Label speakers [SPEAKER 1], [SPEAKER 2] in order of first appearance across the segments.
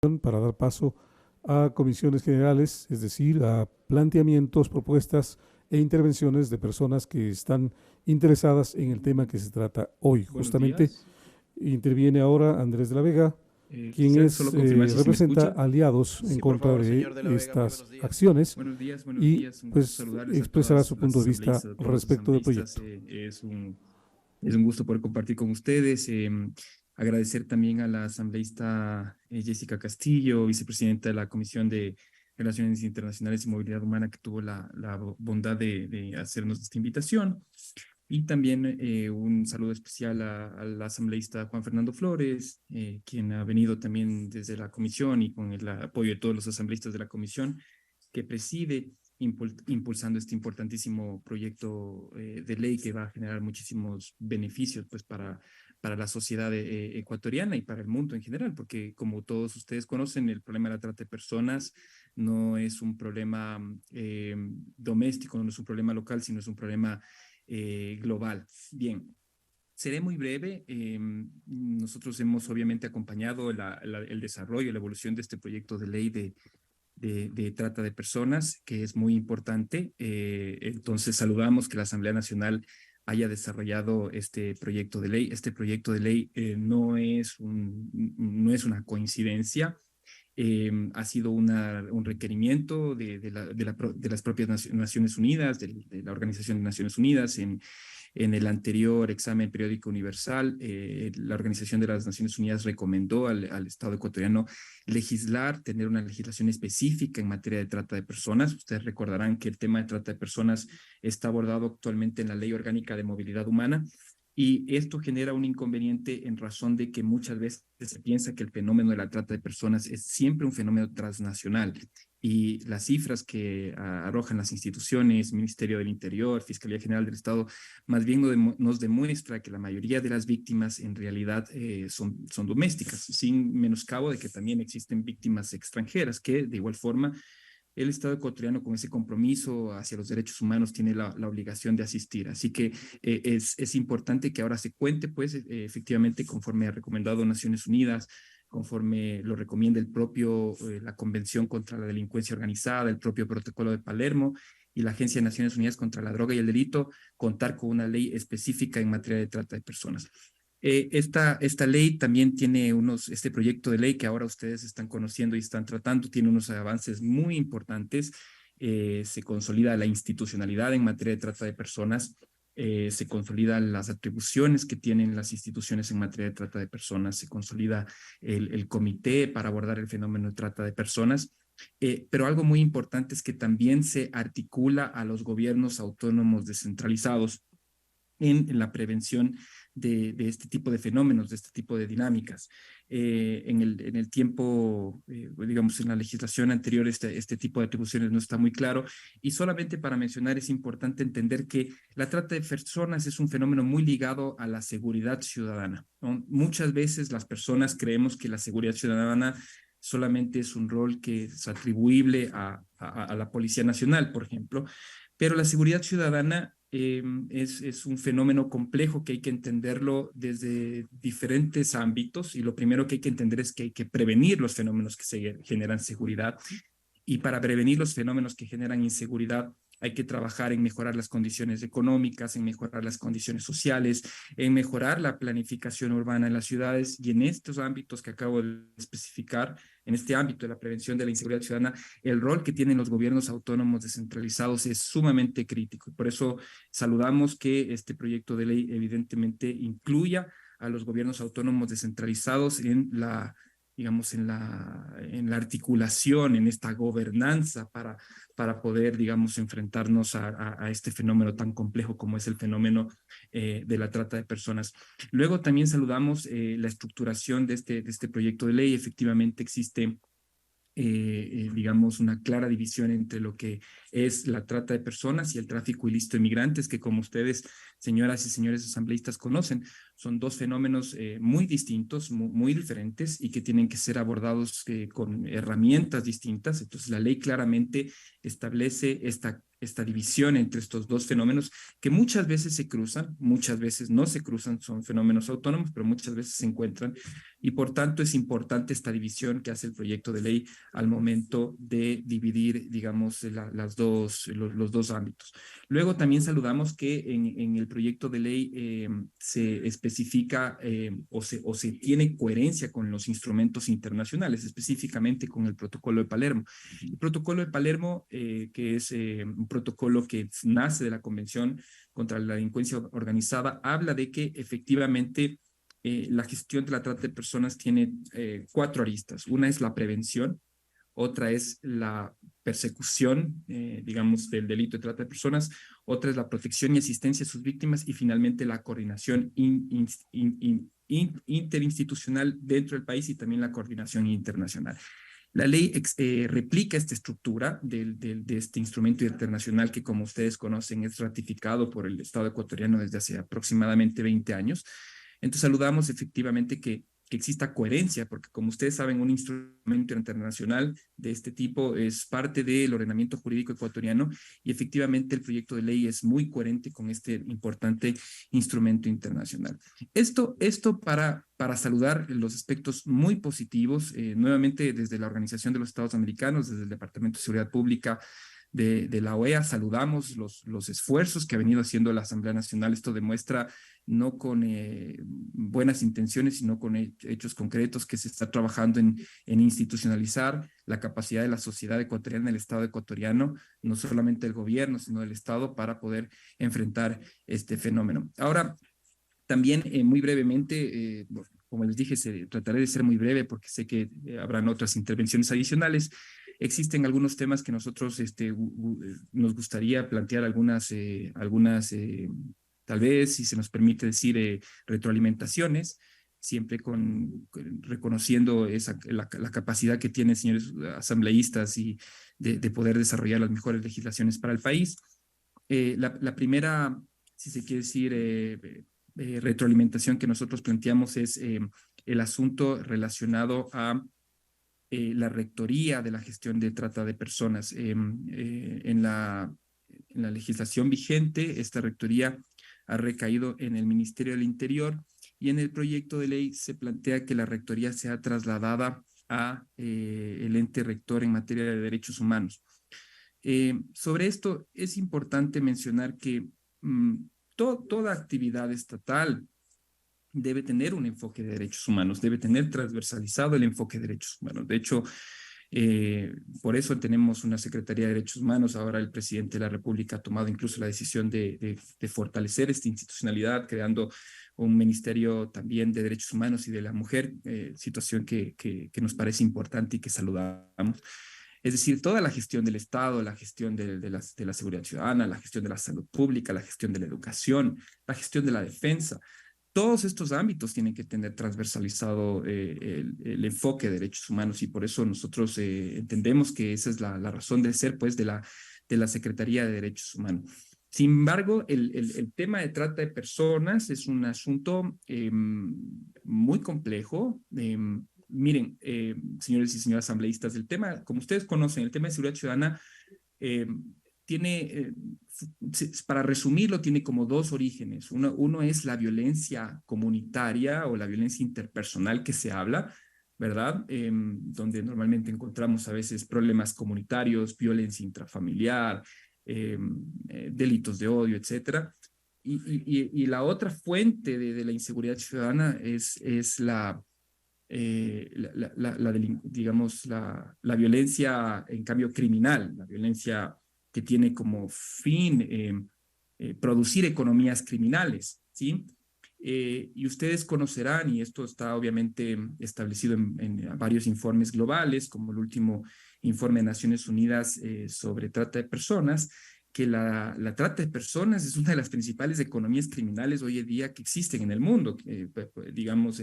[SPEAKER 1] para dar paso a comisiones generales, es decir, a planteamientos, propuestas e intervenciones de personas que están interesadas en el tema que se trata hoy.
[SPEAKER 2] Buenos
[SPEAKER 1] Justamente
[SPEAKER 2] días.
[SPEAKER 1] interviene ahora Andrés de la Vega, quien
[SPEAKER 2] Quisiera solo confirmar si se me
[SPEAKER 1] representa
[SPEAKER 2] escucha.
[SPEAKER 1] aliados en
[SPEAKER 3] Sí, por
[SPEAKER 1] contra
[SPEAKER 3] favor,
[SPEAKER 1] de
[SPEAKER 3] señor de la Vega, muy
[SPEAKER 1] estas
[SPEAKER 3] buenos días.
[SPEAKER 1] acciones
[SPEAKER 2] Buenos
[SPEAKER 1] y
[SPEAKER 2] días. Un gusto
[SPEAKER 1] pues
[SPEAKER 2] saludarles a
[SPEAKER 1] expresará
[SPEAKER 2] todas
[SPEAKER 1] su
[SPEAKER 2] las
[SPEAKER 1] punto de vista
[SPEAKER 2] asambleístas, a todos los
[SPEAKER 1] respecto del
[SPEAKER 2] asambleístas.
[SPEAKER 1] proyecto.
[SPEAKER 2] Es un gusto poder compartir con ustedes. Agradecer también a la asambleísta Jessica Castillo, vicepresidenta de la Comisión de Relaciones Internacionales y Movilidad Humana, que tuvo la bondad de hacernos esta invitación. Y también un saludo especial al asambleísta Juan Fernando Flores, quien ha venido también desde la comisión y con el apoyo de todos los asambleístas de la comisión, que preside impulsando este importantísimo proyecto de ley que va a generar muchísimos beneficios pues, para la sociedad ecuatoriana y para el mundo en general, porque como todos ustedes conocen, el problema de la trata de personas no es un problema doméstico, no es un problema local, sino es un problema global. Bien, seré muy breve. Nosotros hemos obviamente acompañado el desarrollo, la evolución de este proyecto de ley de trata de personas, que es muy importante. Entonces, saludamos que la Asamblea Nacional haya desarrollado este proyecto de ley. Este proyecto de ley no es una coincidencia. Ha sido un requerimiento de las propias Naciones Unidas, de la Organización de Naciones Unidas, en el anterior examen periódico universal. La Organización de las Naciones Unidas recomendó al Estado ecuatoriano legislar, tener una legislación específica en materia de trata de personas. Ustedes recordarán que el tema de trata de personas está abordado actualmente en la Ley Orgánica de Movilidad Humana. Y esto genera un inconveniente en razón de que muchas veces se piensa que el fenómeno de la trata de personas es siempre un fenómeno transnacional. Y las cifras que arrojan las instituciones, Ministerio del Interior, Fiscalía General del Estado, más bien nos demuestra que la mayoría de las víctimas en realidad son domésticas, sin menoscabo de que también existen víctimas extranjeras que de igual forma el Estado ecuatoriano con ese compromiso hacia los derechos humanos tiene la obligación de asistir. Así que es importante que ahora se cuente, pues, efectivamente, conforme ha recomendado Naciones Unidas, conforme lo recomienda la Convención contra la Delincuencia Organizada, el propio Protocolo de Palermo y la Agencia de Naciones Unidas contra la Droga y el Delito, contar con una ley específica en materia de trata de personas. Esta ley también tiene este proyecto de ley que ahora ustedes están conociendo y están tratando, tiene unos avances muy importantes. Se consolida la institucionalidad en materia de trata de personas, se consolidan las atribuciones que tienen las instituciones en materia de trata de personas, se consolida el comité para abordar el fenómeno de trata de personas. Pero algo muy importante es que también se articula a los gobiernos autónomos descentralizados en la prevención de este tipo de fenómenos, de este tipo de dinámicas. En el tiempo, digamos, en la legislación anterior, este tipo de atribuciones no está muy claro. Y solamente para mencionar, es importante entender que la trata de personas es un fenómeno muy ligado a la seguridad ciudadana, ¿no? Muchas veces las personas creemos que la seguridad ciudadana solamente es un rol que es atribuible a la Policía Nacional, por ejemplo, pero la seguridad ciudadana es un fenómeno complejo que hay que entenderlo desde diferentes ámbitos, y lo primero que hay que entender es que hay que prevenir los fenómenos que se generan seguridad, y para prevenir los fenómenos que generan inseguridad hay que trabajar en mejorar las condiciones económicas, en mejorar las condiciones sociales, en mejorar la planificación urbana en las ciudades, y en estos ámbitos que acabo de especificar, en este ámbito de la prevención de la inseguridad ciudadana, el rol que tienen los gobiernos autónomos descentralizados es sumamente crítico. Y por eso saludamos que este proyecto de ley evidentemente incluya a los gobiernos autónomos descentralizados en digamos, en la articulación, en esta gobernanza para poder, digamos, enfrentarnos a este fenómeno tan complejo como es el fenómeno de la trata de personas. Luego también saludamos la estructuración de este proyecto de ley. Efectivamente existe digamos, una clara división entre lo que es la trata de personas y el tráfico ilícito de migrantes, que como ustedes, señoras y señores asambleístas, conocen, Son dos fenómenos muy distintos, muy diferentes y que tienen que ser abordados con herramientas distintas. Entonces, la ley claramente establece esta división entre estos dos fenómenos que muchas veces se cruzan, muchas veces no se cruzan, son fenómenos autónomos, pero muchas veces se encuentran y por tanto es importante esta división que hace el proyecto de ley al momento de dividir, digamos, los dos ámbitos. Luego también saludamos que en el proyecto de ley se especifica o se tiene coherencia con los instrumentos internacionales, específicamente con el Protocolo de Palermo. El Protocolo de Palermo, que es un protocolo que nace de la Convención contra la Delincuencia Organizada, habla de que efectivamente la gestión de la trata de personas tiene cuatro aristas. Una es la prevención, otra es la persecución, digamos, del delito de trata de personas, otra es la protección y asistencia a sus víctimas y finalmente la coordinación interinstitucional dentro del país y también la coordinación internacional. La ley replica esta estructura de este instrumento internacional que, como ustedes conocen, es ratificado por el Estado ecuatoriano desde hace aproximadamente 20 años. Entonces, saludamos efectivamente que exista coherencia, porque como ustedes saben, un instrumento internacional de este tipo es parte del ordenamiento jurídico ecuatoriano y efectivamente el proyecto de ley es muy coherente con este importante instrumento internacional. Esto para saludar los aspectos muy positivos, nuevamente desde la Organización de los Estados Americanos, desde el Departamento de Seguridad Pública de la OEA, saludamos los esfuerzos que ha venido haciendo la Asamblea Nacional. Esto demuestra no con buenas intenciones, sino con hechos concretos que se está trabajando en institucionalizar la capacidad de la sociedad ecuatoriana, el Estado ecuatoriano, no solamente el gobierno, sino el Estado para poder enfrentar este fenómeno. Ahora, también muy brevemente, como les dije, trataré de ser muy breve porque sé que habrán otras intervenciones adicionales. Existen algunos temas que nosotros nos gustaría plantear algunas tal vez, si se nos permite decir, retroalimentaciones, siempre reconociendo la capacidad que tienen señores asambleístas y de poder desarrollar las mejores legislaciones para el país. La primera, si se quiere decir, retroalimentación que nosotros planteamos es el asunto relacionado a la rectoría de la gestión de trata de personas. En la legislación vigente, esta rectoría ha recaído en el Ministerio del Interior y en el proyecto de ley se plantea que la rectoría sea trasladada a el ente rector en materia de derechos humanos. Sobre esto es importante mencionar que toda actividad estatal debe tener un enfoque de derechos humanos, debe tener transversalizado el enfoque de derechos humanos. De hecho, por eso tenemos una Secretaría de Derechos Humanos. Ahora el presidente de la República ha tomado incluso la decisión de fortalecer esta institucionalidad, creando un ministerio también de Derechos Humanos y de la Mujer, situación que nos parece importante y que saludamos. Es decir, toda la gestión del Estado, la gestión de la seguridad ciudadana, la gestión de la salud pública, la gestión de la educación, la gestión de la defensa, todos estos ámbitos tienen que tener transversalizado el enfoque de derechos humanos y por eso nosotros entendemos que esa es la razón de ser pues, de la Secretaría de Derechos Humanos. Sin embargo, el tema de trata de personas es un asunto muy complejo. Miren, señores y señoras asambleístas, el tema, como ustedes conocen, el tema de seguridad ciudadana tiene, para resumirlo, tiene como dos orígenes. Uno es la violencia comunitaria o la violencia interpersonal que se habla, ¿verdad? Donde normalmente encontramos a veces problemas comunitarios, violencia intrafamiliar, delitos de odio, etcétera. Y la otra fuente de la inseguridad ciudadana es digamos, la violencia, en cambio, criminal, la violencia que tiene como fin producir economías criminales, ¿sí? Y ustedes conocerán, y esto está obviamente establecido en varios informes globales, como el último informe de Naciones Unidas sobre trata de personas, que la trata de personas es una de las principales economías criminales hoy en día que existen en el mundo, digamos,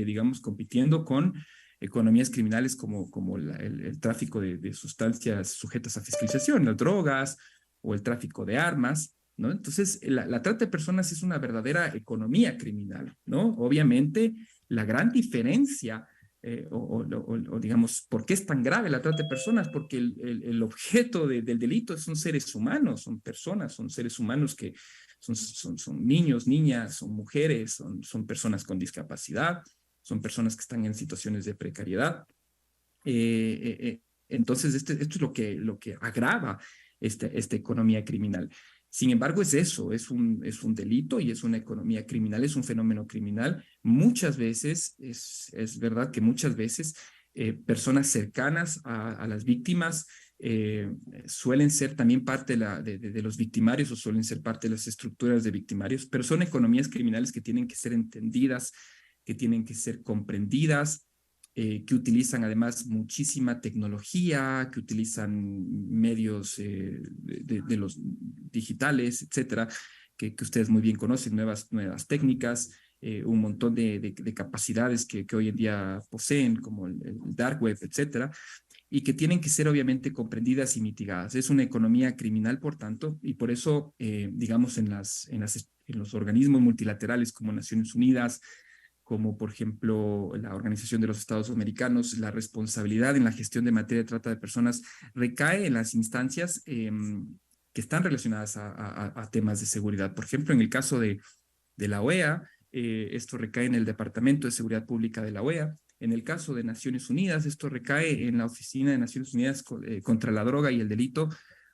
[SPEAKER 2] digamos, compitiendo con economías criminales como el tráfico de sustancias sujetas a fiscalización, las drogas o el tráfico de armas. ¿no? Entonces, la trata de personas es una verdadera economía criminal, ¿no? Obviamente, la gran diferencia, o digamos, ¿por qué es tan grave la trata de personas? Porque el objeto del delito son seres humanos, son personas, son seres humanos que son niños, niñas, son mujeres, son personas con discapacidad, son personas que están en situaciones de precariedad. Entonces, esto es lo que agrava esta economía criminal. Sin embargo, es eso, es un delito y es una economía criminal, es un fenómeno criminal. Muchas veces, es verdad que muchas veces personas cercanas a las víctimas suelen ser también parte de los victimarios o suelen ser parte de las estructuras de victimarios, pero son economías criminales que tienen que ser entendidas, que tienen que ser comprendidas, que utilizan además muchísima tecnología, que utilizan medios de los digitales, etcétera, que ustedes muy bien conocen, nuevas técnicas, un montón de capacidades que hoy en día poseen, como el dark web, etcétera, y que tienen que ser obviamente comprendidas y mitigadas. Es una economía criminal, por tanto, y por eso, digamos, en los organismos multilaterales como Naciones Unidas, como por ejemplo la Organización de los Estados Americanos, la responsabilidad en la gestión de materia de trata de personas recae en las instancias que están relacionadas a temas de seguridad. Por ejemplo, en el caso de la OEA, esto recae en el Departamento de Seguridad Pública de la OEA. En el caso de Naciones Unidas, esto recae en la Oficina de Naciones Unidas contra la Droga y el Delito,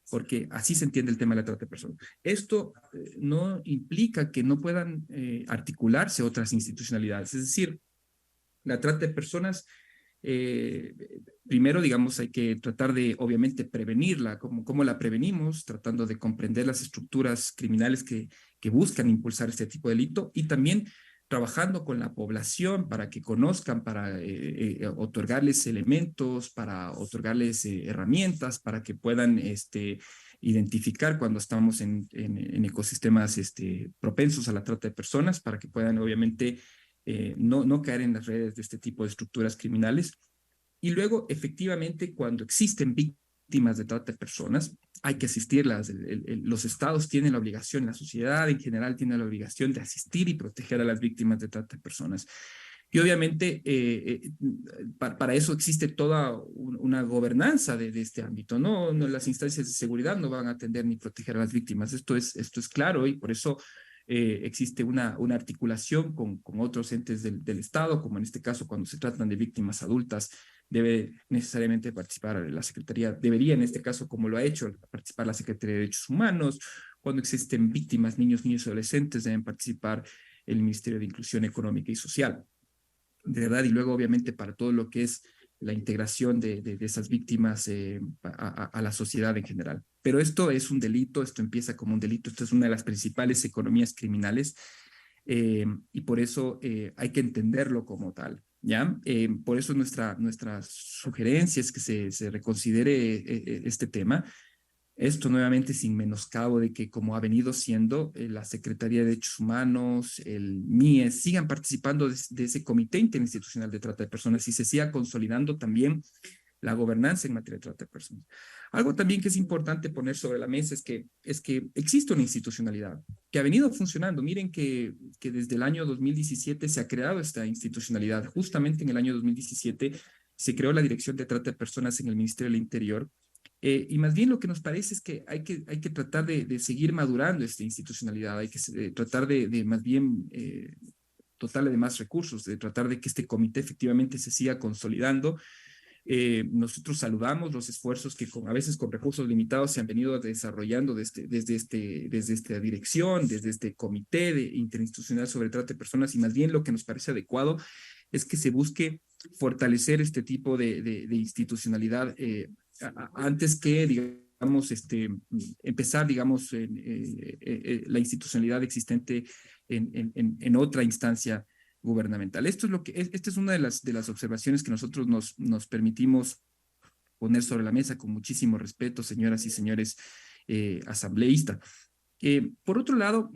[SPEAKER 2] porque así se entiende el tema de la trata de personas. Esto no implica que no puedan articularse otras institucionalidades, es decir, la trata de personas, eh, primero, digamos, hay que tratar de, obviamente, prevenirla. ¿Cómo la prevenimos? Tratando de comprender las estructuras criminales que buscan impulsar este tipo de delito y también trabajando con la población para que conozcan, para otorgarles elementos, para otorgarles herramientas, para que puedan identificar cuando estamos en ecosistemas propensos a la trata de personas, para que puedan, obviamente, no caer en las redes de este tipo de estructuras criminales. Y luego, efectivamente, cuando existen víctimas de trata de personas, hay que asistirlas. Los estados tienen la obligación, la sociedad en general tiene la obligación de asistir y proteger a las víctimas de trata de personas. Y obviamente para eso existe toda una gobernanza de este ámbito, ¿no? Las instancias de seguridad no van a atender ni proteger a las víctimas. Esto es claro y por eso existe una articulación con otros entes del Estado, como en este caso cuando se tratan de víctimas adultas, debe necesariamente participar la Secretaría, debería en este caso, como lo ha hecho, participar la Secretaría de Derechos Humanos. Cuando existen víctimas, niños y adolescentes, deben participar el Ministerio de Inclusión Económica y Social, de verdad, y luego obviamente para todo lo que es la integración de esas víctimas a la sociedad en general. Pero esto es un delito, esto empieza como un delito, esto es una de las principales economías criminales y por eso hay que entenderlo como tal. ¿Ya? Por eso nuestra sugerencia es que se reconsidere este tema. Esto nuevamente sin menoscabo de que como ha venido siendo la Secretaría de Derechos Humanos, el MIES, sigan participando de ese Comité Interinstitucional de Trata de Personas y se siga consolidando también la gobernanza en materia de trata de personas. Algo también que es importante poner sobre la mesa es que existe una institucionalidad que ha venido funcionando. Miren que desde el año 2017 se ha creado esta institucionalidad. Justamente en el año 2017 se creó la Dirección de Trata de Personas en el Ministerio del Interior. Y más bien lo que nos parece es que hay que tratar de seguir madurando esta institucionalidad, hay que tratar de más bien dotarle de más recursos, de tratar de que este comité efectivamente se siga consolidando. Nosotros saludamos los esfuerzos que a veces con recursos limitados se han venido desarrollando desde esta dirección, desde este comité interinstitucional sobre trata de personas y más bien lo que nos parece adecuado es que se busque fortalecer este tipo de institucionalidad antes que, digamos, empezar, digamos, la institucionalidad existente en otra instancia gubernamental. Esta es una de las observaciones que nosotros nos permitimos poner sobre la mesa con muchísimo respeto, señoras y señores asambleístas. Por otro lado,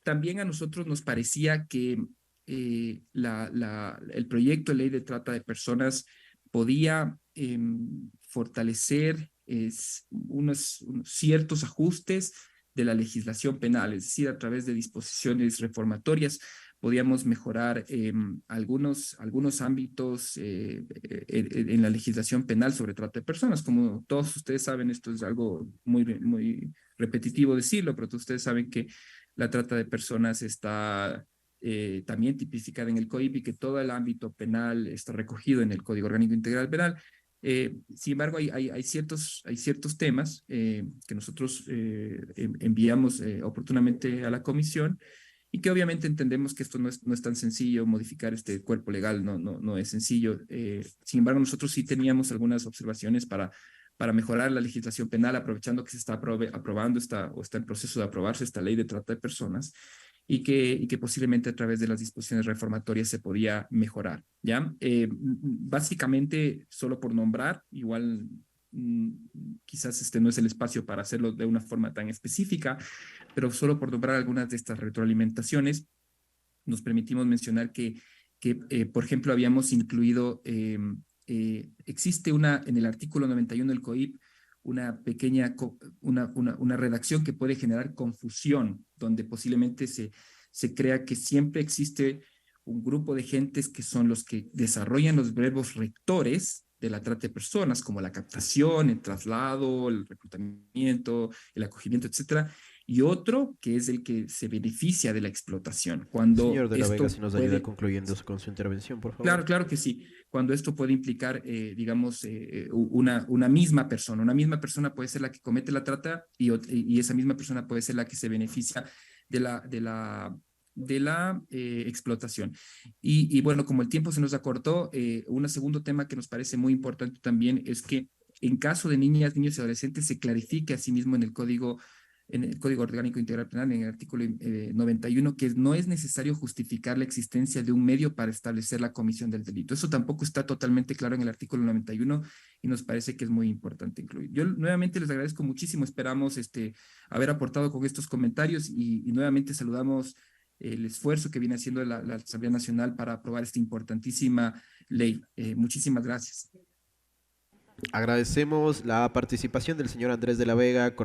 [SPEAKER 2] también a nosotros nos parecía que el proyecto de ley de trata de personas podía fortalecer unos ciertos ajustes de la legislación penal, es decir, a través de disposiciones reformatorias, podíamos mejorar algunos ámbitos en la legislación penal sobre trata de personas. Como todos ustedes saben, esto es algo muy repetitivo decirlo, pero todos ustedes saben que la trata de personas está también tipificada en el COIP y que todo el ámbito penal está recogido en el Código Orgánico Integral Penal. Sin embargo, hay ciertos temas que nosotros enviamos oportunamente a la comisión y que obviamente entendemos que esto no es tan sencillo, modificar este cuerpo legal no es sencillo. Sin embargo, nosotros sí teníamos algunas observaciones para mejorar la legislación penal, aprovechando que se está aprobando o está en proceso de aprobarse esta ley de trata de personas y que posiblemente a través de las disposiciones reformatorias se podía mejorar, ¿ya? Básicamente, solo por nombrar, igual quizás este no es el espacio para hacerlo de una forma tan específica, pero solo por nombrar algunas de estas retroalimentaciones, nos permitimos mencionar que por ejemplo, habíamos incluido, existe en el artículo 91 del COIP, una pequeña, una redacción que puede generar confusión, donde posiblemente se crea que siempre existe un grupo de gentes que son los que desarrollan los verbos rectores de la trata de personas, como la captación, el traslado, el reclutamiento, el acogimiento, etcétera, y otro que es el que se beneficia de la explotación. Cuando
[SPEAKER 3] Señor de la Vega,
[SPEAKER 2] esto
[SPEAKER 3] si nos ayuda
[SPEAKER 2] puede,
[SPEAKER 3] concluyendo con su intervención, por favor.
[SPEAKER 2] claro, claro que sí, cuando esto puede implicar, digamos, una misma persona. Una misma persona puede ser la que comete la trata y esa misma persona puede ser la que se beneficia de la explotación. Y bueno, como el tiempo se nos acortó, un segundo tema que nos parece muy importante también es que en caso de niñas, niños y adolescentes se clarifique asimismo en el Código Orgánico Integral Penal, en el artículo 91, que no es necesario justificar la existencia de un medio para establecer la comisión del delito. Eso tampoco está totalmente claro en el artículo 91 y nos parece que es muy importante incluir. Yo nuevamente les agradezco muchísimo, esperamos haber aportado con estos comentarios y nuevamente saludamos el esfuerzo que viene haciendo la Asamblea Nacional para aprobar esta importantísima ley. Muchísimas gracias.
[SPEAKER 3] Agradecemos la participación del señor Andrés de la Vega,